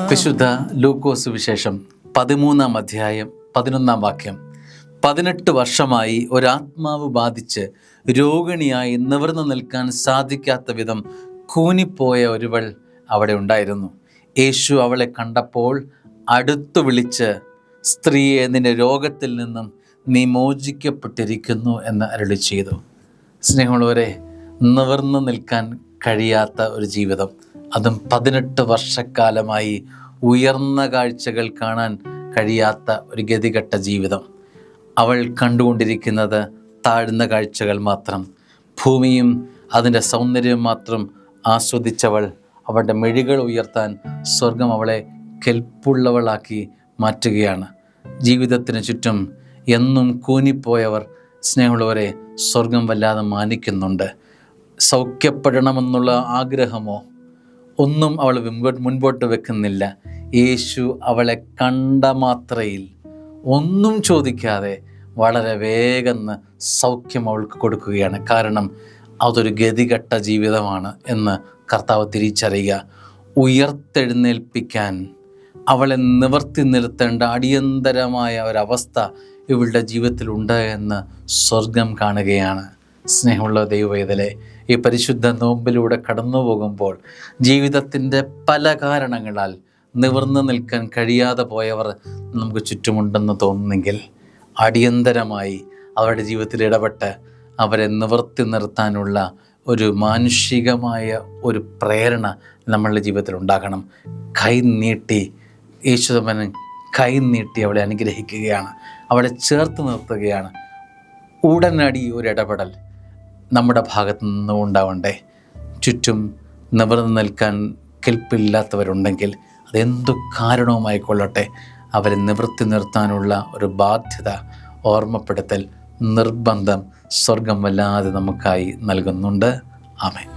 വിശുദ്ധ ലൂക്കോസ് വിശേഷം 13-ാം അധ്യായം 11-ാം വാക്യം. 18 വർഷമായി ഒരാത്മാവ് ബാധിച്ച് രോഗിണിയായി നിവർന്നു നിൽക്കാൻ സാധിക്കാത്ത വിധം കൂനിപ്പോയ ഒരുവൾ അവിടെ ഉണ്ടായിരുന്നു. യേശു അവളെ കണ്ടപ്പോൾ അടുത്തു വിളിച്ച്, സ്ത്രീയെ, നിന്റെ രോഗത്തിൽ നിന്നും നീ മോചിക്കപ്പെട്ടിരിക്കുന്നു എന്ന് അരുളി ചെയ്തു. സ്നേഹമുള്ളവരെ, നിവർന്നു നിൽക്കാൻ കഴിയാത്ത ഒരു ജീവിതം, അതും 18 വർഷക്കാലമായി ഉയർന്ന കാഴ്ചകൾ കാണാൻ കഴിയാത്ത ഒരു ഗതികെട്ട ജീവിതം. അവൾ കണ്ടുകൊണ്ടിരിക്കുന്നത് താഴ്ന്ന കാഴ്ചകൾ മാത്രം. ഭൂമിയും അതിൻ്റെ സൗന്ദര്യവും മാത്രം ആസ്വദിച്ചവൾ അവളുടെ മെഴികൾ ഉയർത്താൻ സ്വർഗം അവളെ കെൽപ്പുള്ളവളാക്കി മാറ്റുകയാണ്. ജീവിതത്തിന് ചുറ്റും എന്നും കൂനിപ്പോയവർ, സ്നേഹമുള്ളവരെ, സ്വർഗം വല്ലാതെ മാനിക്കുന്നുണ്ട്. സൗഖ്യപ്പെടണമെന്നുള്ള ആഗ്രഹമോ ഒന്നും അവൾ മുൻപോട്ട് വെക്കുന്നില്ല. യേശു അവളെ കണ്ട മാത്രയിൽ ഒന്നും ചോദിക്കാതെ വളരെ വേഗം സൗഖ്യം അവൾക്ക് കൊടുക്കുകയാണ്. കാരണം അതൊരു ഗതികെട്ട ജീവിതമാണ് എന്ന് കർത്താവ് തിരിച്ചറിയുക. ഉയർത്തെഴുന്നേൽപ്പിക്കാൻ അവളെ നിവർത്തി നിർത്തേണ്ട അടിയന്തരമായ ഒരവസ്ഥ ഇവളുടെ ജീവിതത്തിലുണ്ട് എന്ന് സ്വർഗം കാണുകയാണ്. സ്നേഹമുള്ള ദൈവവേദലെ, ഈ പരിശുദ്ധ നോമ്പിലൂടെ കടന്നു പോകുമ്പോൾ ജീവിതത്തിൻ്റെ പല കാരണങ്ങളാൽ നിവർന്നു നിൽക്കാൻ കഴിയാതെ പോയവർ നമുക്ക് ചുറ്റുമുണ്ടെന്ന് തോന്നുന്നെങ്കിൽ അടിയന്തരമായി അവരുടെ ജീവിതത്തിൽ ഇടപെട്ട് അവരെ നിവർത്തി നിർത്താനുള്ള ഒരു മാനുഷികമായ ഒരു പ്രേരണ നമ്മളുടെ ജീവിതത്തിൽ ഉണ്ടാകണം. കൈ നീട്ടി യേശുദാസൻ കൈ നീട്ടി അവളെ അനുഗ്രഹിക്കുകയാണ്, അവളെ ചേർത്ത് നിർത്തുകയാണ്. ഉടനടി ഒരു ഇടപെടൽ നമ്മുടെ ഭാഗത്തു നിന്നും ഉണ്ടാവണ്ടേ. ചുറ്റും നിവർന്നു നിൽക്കാൻ കെൽപ്പില്ലാത്തവരുണ്ടെങ്കിൽ അതെന്തു കാരണവുമായിക്കൊള്ളട്ടെ, അവരെ നിവൃത്തി നിർത്താനുള്ള ഒരു ബാധ്യത, ഓർമ്മപ്പെടുത്തൽ, നിർബന്ധം സ്വർഗം വല്ലാതെ നമുക്കായി നൽകുന്നുണ്ട്. ആമേൻ.